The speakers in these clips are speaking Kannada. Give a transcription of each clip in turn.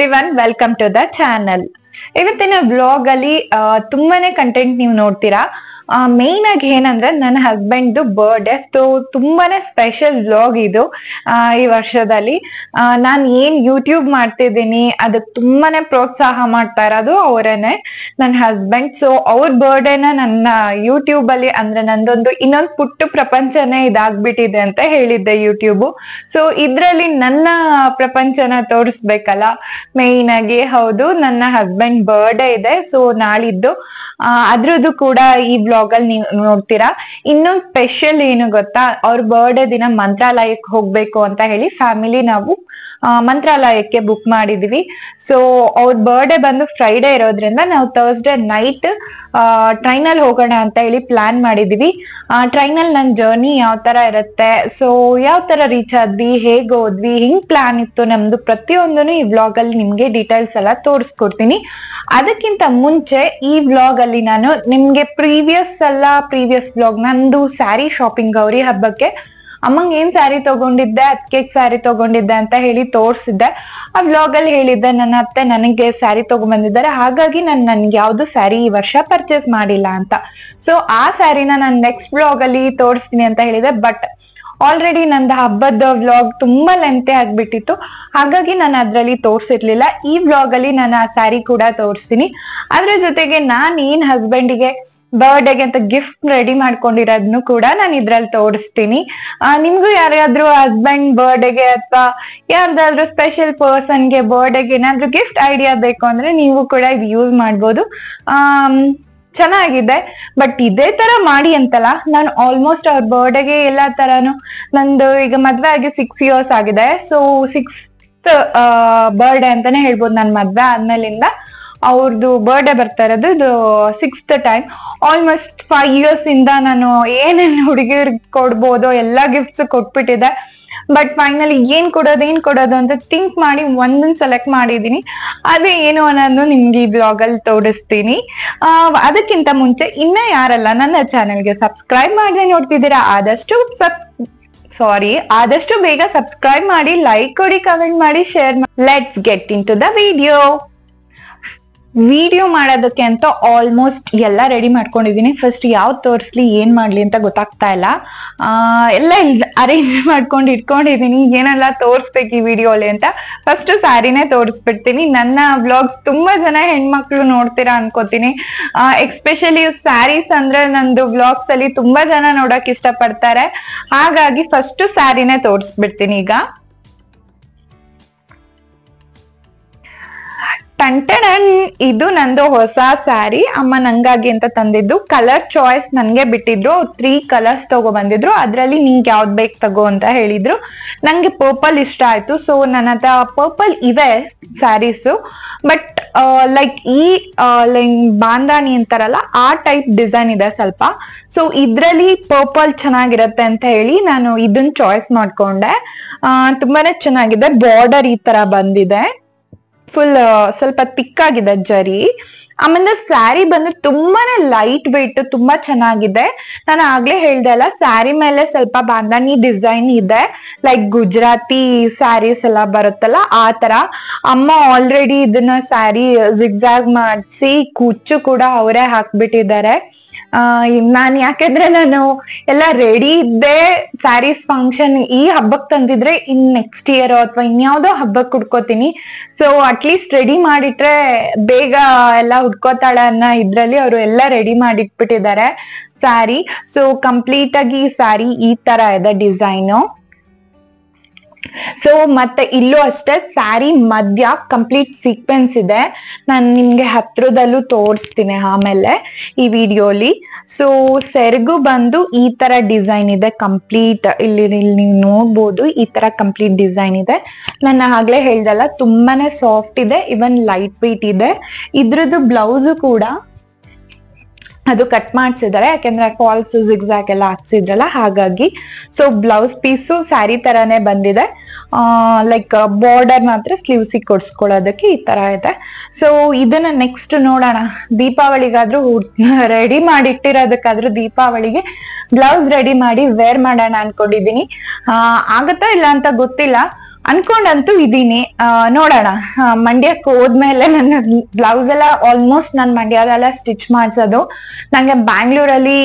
Everyone, welcome to the channel. ಇವತ್ತಿನ ಬ್ಲಾಗ್ ಅಲ್ಲಿ ತುಂಬಾನೇ ಕಂಟೆಂಟ್ ನೀವು ನೋಡ್ತೀರಾ. ಮೇನ್ ಆಗಿ ಏನಂದ್ರೆ ನನ್ನ ಹಸ್ಬೆಂಡ್ ಬರ್ಡೇ, ಸೊ ತುಂಬಾನೇ ಸ್ಪೆಷಲ್ ಬ್ಲಾಗ್ ಇದು. ಈ ವರ್ಷದಲ್ಲಿ ನಾನು ಏನ್ ಯೂಟ್ಯೂಬ್ ಮಾಡ್ತಿದ್ದೀನಿ ಅದಕ್ಕೆ ತುಂಬಾನೇ ಪ್ರೋತ್ಸಾಹ ಮಾಡ್ತಾ ಇರೋದು ಅವರೇನೆ, ನನ್ನ ಹಸ್ಬೆಂಡ್. ಸೊ ಅವ್ರ ಬರ್ಡೇನ ನನ್ನ ಯೂಟ್ಯೂಬ್ ಅಲ್ಲಿ ಅಂದ್ರೆ ನಂದೊಂದು ಇನ್ನೊಂದು ಪುಟ್ಟ ಪ್ರಪಂಚನೇ ಇದಾಗ್ಬಿಟ್ಟಿದೆ ಅಂತ ಹೇಳಿದ್ದೆ ಯೂಟ್ಯೂಬ್. ಸೊ ಇದ್ರಲ್ಲಿ ನನ್ನ ಪ್ರಪಂಚನ ತೋರಿಸ್ಬೇಕಲ್ಲ ಮೇನ್ ಆಗಿ. ಹೌದು, ನನ್ನ ಹಸ್ಬೆಂಡ್ ಬರ್ಡೇ ಇದೆ, ಸೊ ನಾಳಿದ್ದು ಅದ್ರದ್ದು ಕೂಡ ಈ ಬ್ಲಾಗ್ ಅಲ್ಲಿ ನೀವು ನೋಡ್ತೀರಾ. ಇನ್ನೊಂದು ಸ್ಪೆಷಲ್ ಏನು ಗೊತ್ತಾ, ಅವ್ರ ಬರ್ಡೇ ದಿನ ಮಂತ್ರಾಲಯಕ್ಕೆ ಹೋಗ್ಬೇಕು ಅಂತ ಹೇಳಿ ಫ್ಯಾಮಿಲಿ ನಾವು ಮಂತ್ರಾಲಯಕ್ಕೆ ಬುಕ್ ಮಾಡಿದ್ವಿ. ಸೊ ಅವ್ರ ಬರ್ಡೇ ಬಂದು ಫ್ರೈಡೇ ಇರೋದ್ರಿಂದ ನಾವು ಥರ್ಸ್ಡೇ ನೈಟ್ ಟ್ರೈನ್ ಅಲ್ಲಿ ಹೋಗೋಣ ಅಂತ ಹೇಳಿ ಪ್ಲಾನ್ ಮಾಡಿದೀವಿ. ಟ್ರೈನ್ ಅಲ್ಲಿ ನನ್ನ ಜರ್ನಿ ಯಾವ ತರ ಇರುತ್ತೆ, ಸೊ ಯಾವ ತರ ರೀಚ್ ಆದ್ವಿ, ಹೇಗ್ ಹೋದ್ವಿ, ಹಿಂಗ್ ಪ್ಲಾನ್ ಇತ್ತು ನಮ್ದು, ಪ್ರತಿಯೊಂದನ್ನು ಈ ವ್ಲಾಗ್ ಅಲ್ಲಿ ನಿಮ್ಗೆ ಡೀಟೇಲ್ಸ್ ಎಲ್ಲ ತೋರಿಸ್ಕೊಡ್ತೀನಿ. ಅದಕ್ಕಿಂತ ಮುಂಚೆ ಈ ವ್ಲಾಗ್ ಅಲ್ಲಿ ನಾನು ನಿಮ್ಗೆ ಪ್ರೀವಿಯಸ್ ವ್ಲಾಗ್ ನಂದು ಸ್ಯಾರಿ ಶಾಪಿಂಗ್ ಗೌರಿ ಹಬ್ಬಕ್ಕೆ ಅಮ್ಮಂಗ್ ಏನ್ ಸ್ಯಾರಿ ತಗೊಂಡಿದ್ದೆ, ಅದಕ್ಕೆ ಸ್ಯಾರಿ ತಗೊಂಡಿದ್ದೆ ಅಂತ ಹೇಳಿ ತೋರ್ಸಿದ್ದೆ. ಆ ವ್ಲಾಗ್ ಅಲ್ಲಿ ಹೇಳಿದ್ದೆ ನನ್ನ ಅತ್ತೆ ನನಗೆ ಸ್ಯಾರಿ ತಗೊಂಡ್ಬಂದಿದ್ದಾರೆ, ಹಾಗಾಗಿ ನನ್ಗೆ ಯಾವ್ದು ಸ್ಯಾರಿ ಈ ವರ್ಷ ಪರ್ಚೇಸ್ ಮಾಡಿಲ್ಲ ಅಂತ. ಸೊ ಆ ಸ್ಯಾರಿನ ನಾನು ನೆಕ್ಸ್ಟ್ ವ್ಲಾಗ್ ಅಲ್ಲಿ ತೋರಿಸ್ತೀನಿ ಅಂತ ಹೇಳಿದೆ. ಬಟ್ ಆಲ್ರೆಡಿ ನಂದು ಹಬ್ಬದ ವ್ಲಾಗ್ ತುಂಬಾ ಲೆಂತೆ ಆಗ್ಬಿಟ್ಟಿತ್ತು, ಹಾಗಾಗಿ ನಾನು ಅದ್ರಲ್ಲಿ ತೋರ್ಸಿರ್ಲಿಲ್ಲ. ಈ ವ್ಲಾಗ್ ಅಲ್ಲಿ ನಾನು ಆ ಸ್ಯಾರಿ ಕೂಡ ತೋರಿಸ್ತೀನಿ. ಅದ್ರ ಜೊತೆಗೆ ನಾನ್ ಏನ್ ಹಸ್ಬೆಂಡಿಗೆ ಬರ್ಡೇಗೆ ಅಂತ ಗಿಫ್ಟ್ ರೆಡಿ ಮಾಡ್ಕೊಂಡಿರೋದ್ನು ಕೂಡ ನಾನು ಇದ್ರಲ್ಲಿ ತೋರಿಸ್ತೀನಿ. ನಿಮ್ಗೂ ಯಾರಾದ್ರೂ ಹಸ್ಬೆಂಡ್ ಬರ್ಡೇಗೆ ಅಥವಾ ಯಾರ್ದಾದ್ರೂ ಸ್ಪೆಷಲ್ ಪರ್ಸನ್ಗೆ ಬರ್ಡೇಗೆ ಏನಾದ್ರೂ ಗಿಫ್ಟ್ ಐಡಿಯಾ ಬೇಕು ಅಂದ್ರೆ ನೀವು ಕೂಡ ಇದು ಯೂಸ್ ಮಾಡ್ಬೋದು. ಚೆನ್ನಾಗಿದೆ. ಬಟ್ ಇದೇ ತರ ಮಾಡಿ ಅಂತಲ್ಲ, ನಾನು ಆಲ್ಮೋಸ್ಟ್ ಅವ್ರ ಬರ್ಡೇಗೆ ಎಲ್ಲಾ ತರಾನು, ನಂದು ಈಗ ಮದ್ವೆ ಆಗಿ 6 years ಆಗಿದೆ. ಸೊ 6th ಬರ್ಡೇ ಅಂತಾನೆ ಹೇಳ್ಬೋದು. ನನ್ ಮದ್ವೆ ಆದ್ಮೇಲಿಂದ ಅವ್ರದ್ದು ಬರ್ಡೇ ಬರ್ತಾ ಇರೋದು ಇದು 6th ಟೈಮ್. ಆಲ್ಮೋಸ್ಟ್ 5 years ಇಂದ ನಾನು ಏನೇನು ಹುಡುಗಿರ್ ಕೊಡ್ಬೋದೋ ಎಲ್ಲಾ ಗಿಫ್ಟ್ಸ್ ಕೊಟ್ಬಿಟ್ಟಿದೆ. ಬಟ್ ಫೈನಲಿ ಏನ್ ಕೊಡೋದು ಅಂತ ಥಿಂಕ್ ಮಾಡಿ ಒಂದೊಂದ್ ಸೆಲೆಕ್ಟ್ ಮಾಡಿದೀನಿ. ಅದೇ ಏನು ಅನ್ನೋದು ನಿಮ್ಗೆ ಈ ಬ್ಲಾಗ್ ಅಲ್ಲಿ ತೋರಿಸ್ತೀನಿ. ಅದಕ್ಕಿಂತ ಮುಂಚೆ ಇನ್ನ ಯಾರಲ್ಲ ನನ್ನ ಚಾನೆಲ್ಗೆ ಸಬ್ಸ್ಕ್ರೈಬ್ ಮಾಡದೆ ನೋಡ್ತಿದ್ದೀರಾ, ಆದಷ್ಟು ಬೇಗ ಸಬ್ಸ್ಕ್ರೈಬ್ ಮಾಡಿ, ಲೈಕ್ ಕೊಡಿ, ಕಮೆಂಟ್ ಮಾಡಿ, ಶೇರ್ ಮಾಡಿ. Let's get in to the video ಮಾಡೋದಕ್ಕೆ ಅಂತ ಆಲ್ಮೋಸ್ಟ್ ಎಲ್ಲ ರೆಡಿ ಮಾಡ್ಕೊಂಡಿದೀನಿ. ಫಸ್ಟ್ ಯಾವ್ದು ತೋರಿಸ್ಲಿ ಏನ್ ಮಾಡ್ಲಿ ಅಂತ ಗೊತ್ತಾಗ್ತಾ ಇಲ್ಲ. ಎಲ್ಲ ಅರೇಂಜ್ ಮಾಡ್ಕೊಂಡು ಇಟ್ಕೊಂಡಿದೀನಿ, ಏನೆಲ್ಲ ತೋರಿಸ್ಬೇಕು ಈ ವಿಡಿಯೋಲಿ ಅಂತ. ಫಸ್ಟ್ ಸ್ಯಾರಿನೇ ತೋರಿಸ್ಬಿಡ್ತೀನಿ. ನನ್ನ ವ್ಲಾಗ್ಸ್ ತುಂಬಾ ಜನ ಹೆಣ್ಮಕ್ಳು ನೋಡ್ತೀರಾ ಅನ್ಕೋತೀನಿ. ಎಕ್ಸ್ಪೆಷಲಿ ಸ್ಯಾರೀಸ್ ಅಂದ್ರೆ ನಂದು ವ್ಲಾಗ್ಸ್ ಅಲ್ಲಿ ತುಂಬಾ ಜನ ನೋಡಕ್ ಇಷ್ಟ ಪಡ್ತಾರೆ, ಹಾಗಾಗಿ ಫಸ್ಟ್ ಸ್ಯಾರಿನೇ ತೋರಿಸ್ಬಿಡ್ತೀನಿ. ಈಗ ಇದು ನಂದು ಹೊಸ ಸ್ಯಾರಿ, ಅಮ್ಮ ನಂಗಾಗಿ ಅಂತ ತಂದಿದ್ದು. ಕಲರ್ ಚಾಯ್ಸ್ ನನ್ಗೆ ಬಿಟ್ಟಿದ್ರು, 3 colors ತಗೊಬಂದಿದ್ರು. ಅದ್ರಲ್ಲಿ ನಿಂಗೆ ಯಾವ್ದ್ ಬೇಕು ತಗೋ ಅಂತ ಹೇಳಿದ್ರು. ನಂಗೆ ಪರ್ಪಲ್ ಇಷ್ಟ ಆಯ್ತು. ಸೊ ನನ್ನ ಹತ್ರ ಪರ್ಪಲ್ ಇವೆ ಸ್ಯಾರೀಸ್, ಬಟ್ ಲೈಕ್ ಈ ಬಾಂದಾನಿ ಅಂತಾರಲ್ಲ ಆ ಟೈಪ್ ಡಿಸೈನ್ ಇದೆ ಸ್ವಲ್ಪ. ಸೊ ಇದ್ರಲ್ಲಿ ಪರ್ಪಲ್ ಚೆನ್ನಾಗಿರತ್ತೆ ಅಂತ ಹೇಳಿ ನಾನು ಇದನ್ನ ಚಾಯ್ಸ್ ಮಾಡ್ಕೊಂಡೆ. ತುಂಬಾನೇ ಚೆನ್ನಾಗಿದೆ. ಬಾರ್ಡರ್ ಈ ತರ ಬಂದಿದೆ, ಫುಲ್ ಸ್ವಲ್ಪ ತಿಕ್ ಆಗಿದೆ ಜರಿ. ಆಮೇಲೆ ಸ್ಯಾರಿ ಬಂದು ತುಂಬಾನೇ ಲೈಟ್ ವೆಯ್ಟ್, ತುಂಬಾ ಚೆನ್ನಾಗಿದೆ. ನಾನು ಆಗ್ಲೇ ಹೇಳ್ದೆ ಅಲ್ಲ, ಸ್ಯಾರಿ ಮೇಲೆ ಸ್ವಲ್ಪ ಬಾಂದಾನಿ ಡಿಸೈನ್ ಇದೆ, ಲೈಕ್ ಗುಜರಾತಿ ಸ್ಯಾರೀಸ್ ಎಲ್ಲ ಬರುತ್ತಲ್ಲ ಆ ತರ. ಅಮ್ಮ ಆಲ್ರೆಡಿ ಇದನ್ನ ಸ್ಯಾರಿ ಜಿಗ್ಜಾಗ್ ಮಾಡಿಸಿ ಕುಚ್ಚು ಕೂಡ ಅವರೇ ಹಾಕ್ಬಿಟ್ಟಿದ್ದಾರೆ. ಯಾಕೆಂದ್ರೆ ನಾನು ಎಲ್ಲ ರೆಡಿ ಇದ್ದೆ. ಸ್ಯಾರೀಸ್ ಫಂಕ್ಷನ್ ಈ ಹಬ್ಬಕ್ ತಂದಿದ್ರೆ ಇನ್ ನೆಕ್ಸ್ಟ್ ಇಯರ್ ಅಥವಾ ಇನ್ಯಾವುದೋ ಹಬ್ಬಕ್ಕೆ ಉಡ್ಕೋತೀನಿ. ಸೊ ಅಟ್ಲೀಸ್ಟ್ ರೆಡಿ ಮಾಡಿಟ್ರೆ ಬೇಗ ಎಲ್ಲ ಉಡ್ಕೋತಾಳೆ ಅನ್ನೋ ಇದ್ರಲ್ಲಿ ಅವರು ಎಲ್ಲ ರೆಡಿ ಮಾಡಿಟ್ಬಿಟ್ಟಿದ್ದಾರೆ ಸ್ಯಾರಿ. ಸೊ ಕಂಪ್ಲೀಟ್ ಆಗಿ ಸ್ಯಾರಿ ಈ ತರ ಇದೆ ಡಿಸೈನು. ಸೊ ಮತ್ತೆ ಇಲ್ಲೂ ಅಷ್ಟೇ ಸ್ಯಾರಿ ಮಧ್ಯ ಕಂಪ್ಲೀಟ್ ಸೀಕ್ವೆನ್ಸ್ ಇದೆ. ನಾನು ನಿಮ್ಗೆ ಹತ್ರದಲ್ಲೂ ತೋರಿಸ್ತೀನಿ ಆಮೇಲೆ ಈ ವಿಡಿಯೋಲಿ. ಸೊ ಸೆರಗು ಬಂದು ಈ ತರ ಡಿಸೈನ್ ಇದೆ ಕಂಪ್ಲೀಟ್. ಇಲ್ಲಿ ನೀವು ನೋಡ್ಬೋದು, ಈ ತರ ಕಂಪ್ಲೀಟ್ ಡಿಸೈನ್ ಇದೆ. ನಾನು ಆಗ್ಲೇ ಹೇಳ್ದಲ್ಲ, ತುಂಬಾನೇ ಸಾಫ್ಟ್ ಇದೆ, ಇವನ್ ಲೈಟ್ ವೆಯ್ಟ್ ಇದೆ. ಇದ್ರದ್ದು ಬ್ಲೌಸು ಕೂಡ ಅದು ಕಟ್ ಮಾಡ್ಸಿದ್ದಾರೆ, ಯಾಕೆಂದ್ರೆ ಫಾಲ್ಸ್ ಜಿಗ್ಜಾಗ್ ಎಲ್ಲ ಹಾಕ್ಸಿದ್ರಲ್ಲ ಹಾಗಾಗಿ. ಸೊ ಬ್ಲೌಸ್ ಪೀಸು ಸ್ಯಾರಿ ತರಾನೇ ಬಂದಿದೆ, ಲೈಕ್ ಬಾರ್ಡರ್ ಮಾತ್ರ ಸ್ಲೀವ್ಸ್ ಕೊಡ್ಸ್ಕೊಳ್ಳೋದಕ್ಕೆ ಈ ತರ ಇದೆ. ಸೊ ಇದನ್ನ ನೆಕ್ಸ್ಟ್ ನೋಡೋಣ, ದೀಪಾವಳಿಗಾದ್ರೂ ರೆಡಿ ಮಾಡಿ ಇಟ್ಟಿರೋದಕ್ಕಾದ್ರೂ ದೀಪಾವಳಿಗೆ ಬ್ಲೌಸ್ ರೆಡಿ ಮಾಡಿ ವೇರ್ ಮಾಡೋಣ ಅನ್ಕೊಂಡಿದೀನಿ. ಆಗತ್ತಾ ಇಲ್ಲ ಅಂತ ಗೊತ್ತಿಲ್ಲ. ಅನ್ಕೊಂಡಂತೂ ಇದೀನಿ. ನೋಡೋಣ. ಮಂಡ್ಯಕ್ಕೆ ಹೋದ್ಮೇಲೆ ನನ್ನ ಬ್ಲೌಸ್ ಎಲ್ಲ ಆಲ್ಮೋಸ್ಟ್ ನಾನು ಮಂಡ್ಯದೆಲ್ಲ ಸ್ಟಿಚ್ ಮಾಡ್ಸೋದು. ನಂಗೆ ಬ್ಯಾಂಗ್ಳೂರಲ್ಲಿ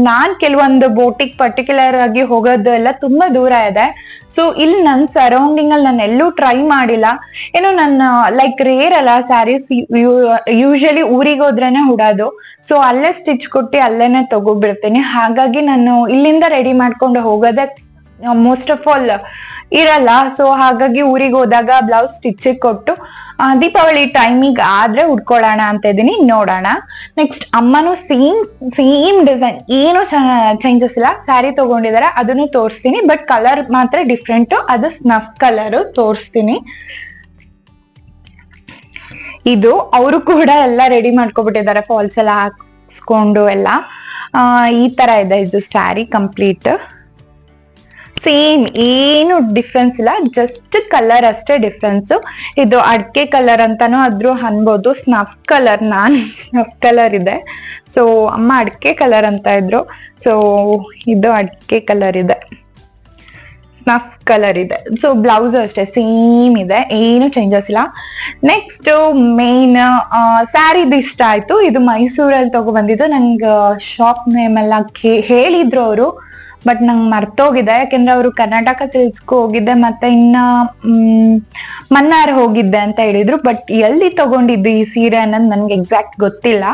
ನಾನ್ ಕೆಲವೊಂದು ಬೋಟಿಕ್ ಪರ್ಟಿಕ್ಯುಲರ್ ಆಗಿ ಹೋಗೋದು ಎಲ್ಲ ತುಂಬಾ ದೂರ ಇದೆ. ಸೊ ಇಲ್ಲಿ ನನ್ನ ಸರೌಂಡಿಂಗ್ ಅಲ್ಲಿ ನಾನು ಎಲ್ಲೂ ಟ್ರೈ ಮಾಡಿಲ್ಲ. ಏನೋ ನನ್ನ ಲೈಕ್ ರೇರ್ ಅಲ್ಲ ಸ್ಯಾರೀಸ್, ಯೂಶಲಿ ಊರಿಗೆ ಹೋದ್ರೇನೆ ಉಡೋದು. ಸೊ ಅಲ್ಲೇ ಸ್ಟಿಚ್ ಕೊಟ್ಟು ಅಲ್ಲೇನೆ ತಗೋಬಿಡ್ತೀನಿ. ಹಾಗಾಗಿ ನಾನು ಇಲ್ಲಿಂದ ರೆಡಿ ಮಾಡ್ಕೊಂಡು ಹೋಗೋದೇ ಮೋಸ್ಟ್ ಆಫ್ ಆಲ್ ಇರಲ್ಲ. ಸೊ ಹಾಗಾಗಿ ಊರಿಗೆ ಹೋದಾಗ ಬ್ಲೌಸ್ ಸ್ಟಿಚ್ ಕೊಟ್ಟು ದೀಪಾವಳಿ ಟೈಮಿಗೆ ಆದ್ರೆ ಉಡ್ಕೊಳ್ಳೋಣ ಅಂತ ಇದೀನಿ. ನೋಡೋಣ. ನೆಕ್ಸ್ಟ್ ಅಮ್ಮನು ಸೇಮ್ ಡಿಸೈನ್, ಏನು ಚೇಂಜಸ್ ಇಲ್ಲ, ಸ್ಯಾರಿ ತಗೊಂಡಿದ್ದಾರೆ, ಅದನ್ನು ತೋರಿಸ್ತೀನಿ. ಬಟ್ ಕಲರ್ ಮಾತ್ರ ಡಿಫ್ರೆಂಟ್, ಅದು ಸ್ನಫ್ ಕಲರ್ ತೋರಿಸ್ತೀನಿ. ಇದು ಅವರು ಕೂಡ ಎಲ್ಲ ರೆಡಿ ಮಾಡ್ಕೊಬಿಟ್ಟಿದ್ದಾರೆ, ಫಾಲ್ಸ್ ಎಲ್ಲ ಹಾಕ್ಸ್ಕೊಂಡು ಎಲ್ಲ. ಈ ತರ ಇದೆ ಇದು ಸ್ಯಾರಿ ಕಂಪ್ಲೀಟ್. ಸೇಮ್, ಏನು ಡಿಫ್ರೆನ್ಸ್ ಇಲ್ಲ, ಜಸ್ಟ್ ಕಲರ್ ಅಷ್ಟೇ ಡಿಫ್ರೆನ್ಸ್. ಇದು ಅಡ್ಕೆ ಕಲರ್ ಅಂತಾನು ಆದ್ರೂ ಅನ್ಬೋದು, ಸ್ನಫ್ ಕಲರ್, ಸ್ನಫ್ ಕಲರ್ ಇದೆ. ಸೊ ಅಮ್ಮ ಅಡ್ಕೆ ಕಲರ್ ಅಂತ ಇದ್ರು. ಸೊ ಇದು ಅಡ್ಕೆ ಕಲರ್ ಇದೆ, ಸ್ನಫ್ ಕಲರ್ ಇದೆ. ಸೊ ಬ್ಲೌಸ್ ಅಷ್ಟೇ ಸೇಮ್ ಇದೆ, ಏನು ಚೇಂಜಸ್ ಇಲ್ಲ. ನೆಕ್ಸ್ಟ್ ಮೇನ್ ಸ್ಯಾರಿದು ಇಷ್ಟ ಆಯ್ತು. ಇದು ಮೈಸೂರಲ್ಲಿ ತಗೋ ಬಂದಿದ್ದು. ನಂಗೆ ಶಾಪ್ ನೇಮ್ ಎಲ್ಲ ಹೇಳಿದ್ರು ಅವರು, ಬಟ್ ನಂಗೆ ಮರ್ತೋಗಿದೆ. ಯಾಕೆಂದ್ರೆ ಅವರು ಕರ್ನಾಟಕ ಸಿಲ್ಕ್ಸ್ಗೂ ಹೋಗಿದ್ದೆ, ಮತ್ತೆ ಇನ್ನ ಮನ್ನಾರ್ ಹೋಗಿದ್ದೆ ಅಂತ ಹೇಳಿದ್ರು. ಬಟ್ ಎಲ್ಲಿ ತಗೊಂಡಿದ್ದು ಈ ಸೀರೆ ಅನ್ನೋದು ನನ್ಗೆ ಎಕ್ಸಾಕ್ಟ್ ಗೊತ್ತಿಲ್ಲ.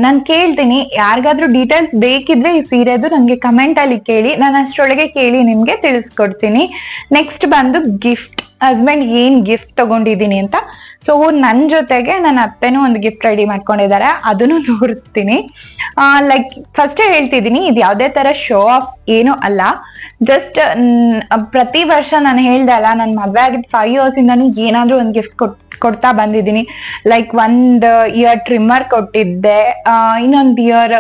ನಾನು ಕೇಳ್ತೀನಿ, ಯಾರಿಗಾದ್ರೂ ಡೀಟೇಲ್ಸ್ ಬೇಕಿದ್ರೆ ಈ ಸೀರೆದು ನಂಗೆ ಕಮೆಂಟ್ ಅಲ್ಲಿ ಕೇಳಿ, ನಾನು ಅಷ್ಟರೊಳಗೆ ಕೇಳಿ ನಿಮ್ಗೆ ತಿಳಿಸ್ಕೊಡ್ತೀನಿ. ನೆಕ್ಸ್ಟ್ ಬಂದು ಗಿಫ್ಟ್, ಹಸ್ಬೆಂಡ್ ಏನ್ ಗಿಫ್ಟ್ ತಗೊಂಡಿದೀನಿ ಅಂತ. ಸೊ ನನ್ ಜೊತೆಗೆ ನನ್ನ ಅತ್ತೆನೂ ಒಂದು ಗಿಫ್ಟ್ ರೆಡಿ ಮಾಡ್ಕೊಂಡಿದ್ದಾರೆ, ಅದನ್ನು ತೋರಿಸ್ತೀನಿ. ಲೈಕ್ ಫಸ್ಟೇ ಹೇಳ್ತಿದ್ದೀನಿ, ಇದು ಯಾವ್ದೇ ತರ ಶೋ ಆಫ್ ಏನು ಅಲ್ಲ. ಜಸ್ಟ್ ಪ್ರತಿ ವರ್ಷ ನಾನು ಹೇಳ್ದೆ ಅಲ್ಲ, ನನ್ ಮದ್ವೆ ಆಗಿದ್ 5 years ಇಂದಾನು ಏನಾದ್ರೂ ಒಂದ್ ಗಿಫ್ಟ್ ಕೊಡ್ತಾ ಬಂದಿದ್ದೀನಿ. ಲೈಕ್ 1 year ಟ್ರಿಮ್ಮರ್ ಕೊಟ್ಟಿದ್ದೆ, ಇನ್ನೊಂದು year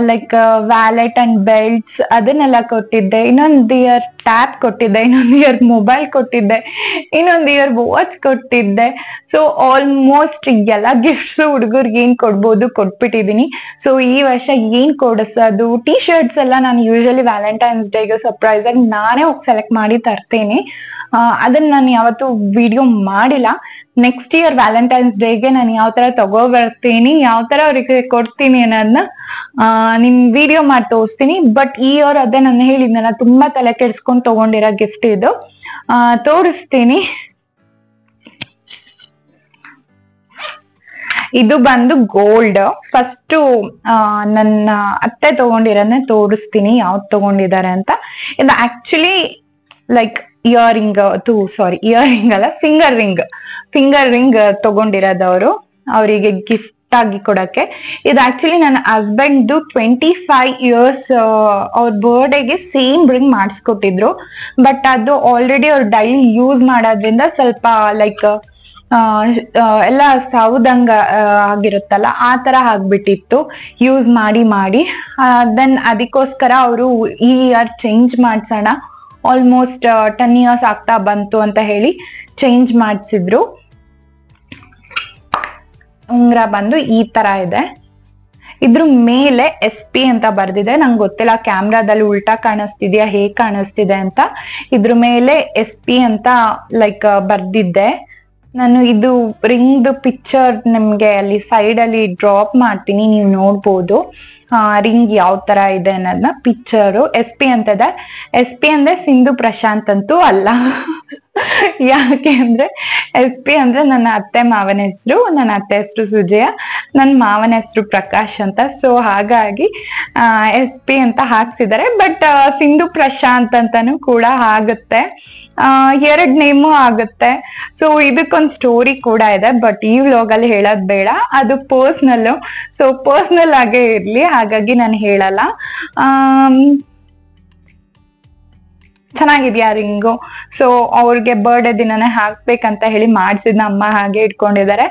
like wallet and belts ಅದನ್ನೆಲ್ಲ ಕೊಟ್ಟಿದ್ದೆ, ಇನ್ನೊಂದು ಇಯರ್ ಟ್ಯಾಬ್ ಕೊಟ್ಟಿದ್ದೆ, ಇನ್ನೊಂದು ಇಯರ್ ಮೊಬೈಲ್ ಕೊಟ್ಟಿದ್ದೆ, ಇನ್ನೊಂದು ಇಯರ್ ವಾಚ್ ಕೊಟ್ಟಿದ್ದೆ. ಸೊ ಆಲ್ಮೋಸ್ಟ್ ಎಲ್ಲ ಗಿಫ್ಟ್ಸ್ ಹುಡುಗರ್ಗೆ ಏನ್ ಕೊಡ್ಬೋದು ಕೊಟ್ಬಿಟ್ಟಿದೀನಿ. ಸೊ ಈ ವರ್ಷ ಏನ್ ಕೊಡಿಸೋದು, ಟೀ ಶರ್ಟ್ಸ್ ಎಲ್ಲ ನಾನು ಯೂಶಲಿ ವ್ಯಾಲೆಂಟೈನ್ಸ್ ಡೇಗೆ ಸರ್ಪ್ರೈಸ್ ಆಗಿ ನಾನೇ ಹೋಗಿ ಸೆಲೆಕ್ಟ್ ಮಾಡಿ ತರ್ತೇನೆ. ಅದನ್ನ ನಾನು ಯಾವತ್ತೂ ವಿಡಿಯೋ ಮಾಡಿಲ್ಲ. ನೆಕ್ಸ್ಟ್ ಇಯರ್ ವ್ಯಾಲೆಂಟೈನ್ಸ್ ಡೇಗೆ ನಾನು ಯಾವ ತರ ತಗೋಬರ್ತೀನಿ, ಯಾವ ತರ ಅವ್ರಿಗೆ ಕೊಡ್ತೀನಿ ಅನ್ನೋದನ್ನ ನಿಮ್ ವಿಡಿಯೋ ಮಾಡಿ ತೋರಿಸ್ತೀನಿ. ಬಟ್ ಈ ಇಯರ್ ಅದೇ ನಾನು ಹೇಳಿದ್ನಲ್ಲ, ತುಂಬಾ ತಲೆ ಕೆಡ್ಸ್ಕೊಂಡು ತಗೊಂಡಿರೋ ಗಿಫ್ಟ್ ಇದು, ತೋರಿಸ್ತೀನಿ. ಇದು ಬಂದು ಗೋಲ್ಡ್. ಫಸ್ಟ್ ನನ್ನ ಅತ್ತೆ ತಗೊಂಡಿರೋದನ್ನೇ ತೋರಿಸ್ತೀನಿ, ಯಾವ್ದು ತಗೊಂಡಿದ್ದಾರೆ ಅಂತ. ಇದು ಆಕ್ಚುಲಿ ಲೈಕ್ ಇಯರಿಂಗ್ ಅಲ್ಲ, ಫಿಂಗರ್ ರಿಂಗ್ ತಗೊಂಡಿರೋದವರು ಅವರಿಗೆ ಗಿಫ್ಟ್ ಆಗಿ ಕೊಡಕ್ಕೆ. ಇದು ಆಕ್ಚುಲಿ ನನ್ನ ಹಸ್ಬೆಂಡ್ 25 years ಅವ್ರ ಬರ್ಡೇಗೆ ಸೇಮ್ ರಿಂಗ್ ಮಾಡಿಸ್ಕೊಟ್ಟಿದ್ರು. ಬಟ್ ಅದು ಆಲ್ರೆಡಿ ಅವ್ರು ಡೈಲಿ ಯೂಸ್ ಮಾಡೋದ್ರಿಂದ ಸ್ವಲ್ಪ ಲೈಕ್ ಎಲ್ಲ ಸೌದಂಗ ಆಗಿರುತ್ತಲ್ಲ, ಆ ತರ ಆಗ್ಬಿಟ್ಟಿತ್ತು ಯೂಸ್ ಮಾಡಿ. ದೆನ್ ಅದಕ್ಕೋಸ್ಕರ ಅವರು ಈ ಇಯರ್ ಚೇಂಜ್ ಮಾಡ್ಸೋಣ, ಆಲ್ಮೋಸ್ಟ್ 10 years ಆಗ್ತಾ ಬಂತು ಅಂತ ಹೇಳಿ ಚೇಂಜ್ ಮಾಡಿಸಿದ್ರು. ಉಂಗ್ರ ಬಂದು ಈ ತರ ಇದೆ. ಇದ್ರ ಮೇಲೆ SP ಅಂತ ಬರ್ದಿದೆ. ನಂಗೆ ಗೊತ್ತಿಲ್ಲ ಕ್ಯಾಮ್ರಾದಲ್ಲಿ ಉಲ್ಟಾ ಕಾಣಿಸ್ತಿದ್ಯಾ ಹೇಗ್ ಕಾಣಿಸ್ತಿದೆ ಅಂತ. ಇದ್ರ ಮೇಲೆ SP ಅಂತ ಲೈಕ್ ಬರ್ದಿದ್ದೆ. ನಾನು ಇದು ರಿಂಗ್ ಪಿಕ್ಚರ್ ನಿಮ್ಗೆ ಅಲ್ಲಿ ಸೈಡ್ ಅಲ್ಲಿ ಡ್ರಾಪ್ ಮಾಡ್ತೀನಿ, ನೀವು ನೋಡ್ಬೋದು ರಿಂಗ್ ಯಾವ ತರ ಇದೆ ಅನ್ನೋದನ್ನ. ಪಿಕ್ಚರು SP ಅಂತ ಇದೆ. SP ಅಂದ್ರೆ ಸಿಂಧು ಪ್ರಶಾಂತ್ ಅಂತೂ ಅಲ್ಲ. ಯಾಕೆ ಅಂದ್ರೆ SP ಅಂದ್ರೆ ನನ್ನ ಅತ್ತೆ ಮಾವನ ಹೆಸರು. ನನ್ನ ಅತ್ತೆ ಹೆಸರು ಸುಜಯ, ನನ್ನ ಮಾವನ ಹೆಸರು ಪ್ರಕಾಶ್ ಅಂತ. ಸೊ ಹಾಗಾಗಿ SP ಅಂತ ಹಾಕ್ಸಿದ್ದಾರೆ. ಬಟ್ ಸಿಂಧು ಪ್ರಶಾಂತ್ ಅಂತಾನು ಕೂಡ ಆಗುತ್ತೆ, 2 ನೇಮು ಆಗುತ್ತೆ. ಸೊ ಇದಕ್ಕೊಂದು ಸ್ಟೋರಿ ಕೂಡ ಇದೆ, ಬಟ್ ಈ ವ್ಲಾಗ್ ಅಲ್ಲಿ ಹೇಳೋದ್ ಬೇಡ, ಅದು ಪರ್ಸನಲ್. ಸೊ ಪರ್ಸನಲ್ ಆಗೇ ಇರ್ಲಿ, ಹಾಗಾಗಿ ನಾನು ಹೇಳಲ್ಲ. ಚೆನ್ನಾಗಿದ್ಯಾ ರಿಂಗು? ಸೊ ಅವ್ರಿಗೆ ಬರ್ಡೇ ದಿನನೇ ಹಾಕ್ಬೇಕಂತ ಹೇಳಿ ಮಾಡ್ಸಿದ್ನ ಅಮ್ಮ, ಹಾಗೆ ಇಟ್ಕೊಂಡಿದ್ದಾರೆ.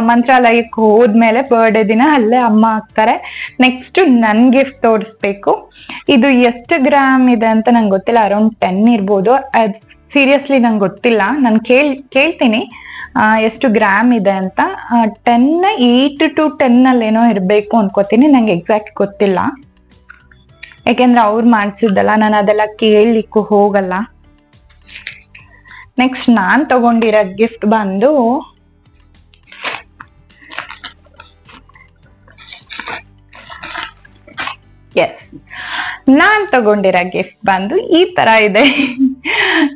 ಮಂತ್ರಾಲಯಕ್ಕೆ ಹೋದ್ಮೇಲೆ ಬರ್ಡೇ ದಿನ ಅಲ್ಲೇ ಅಮ್ಮ ಹಾಕ್ತಾರೆ. ನೆಕ್ಸ್ಟ್ ನನ್ ಗಿಫ್ಟ್ ತೋರಿಸ್ಬೇಕು. ಇದು ಎಷ್ಟು ಗ್ರಾಮ್ ಇದೆ ಅಂತ ನಂಗೆ ಗೊತ್ತಿಲ್ಲ, ಅರೌಂಡ್ 10 ಇರ್ಬೋದು. ಸೀರಿಯಸ್ಲಿ ನಂಗೆ ಗೊತ್ತಿಲ್ಲ, ನಾನು ಕೇಳ್ತೀನಿ ಎಷ್ಟು ಗ್ರಾಮ್ ಇದೆ ಅಂತ. 8 to 10 ಅಲ್ಲೇನೋ ಇರ್ಬೇಕು ಅನ್ಕೋತೀನಿ, ನಂಗೆ ಎಕ್ಸಾಕ್ಟ್ ಗೊತ್ತಿಲ್ಲ. ಯಾಕೆಂದ್ರೆ ಅವ್ರು ಮಾಡ್ಸಿದ್ದಲ್ಲ, ನಾನು ಅದೆಲ್ಲ ಕೇಳಲಿಕ್ಕೂ ಹೋಗಲ್ಲ. ನೆಕ್ಸ್ಟ್ ನಾನ್ ತಗೊಂಡಿರೋ ಗಿಫ್ಟ್ ಬಂದು ಎಸ್, ನಾನ್ ತಗೊಂಡಿರೋ ಗಿಫ್ಟ್ ಬಂದು ಈ ತರ ಇದೆ.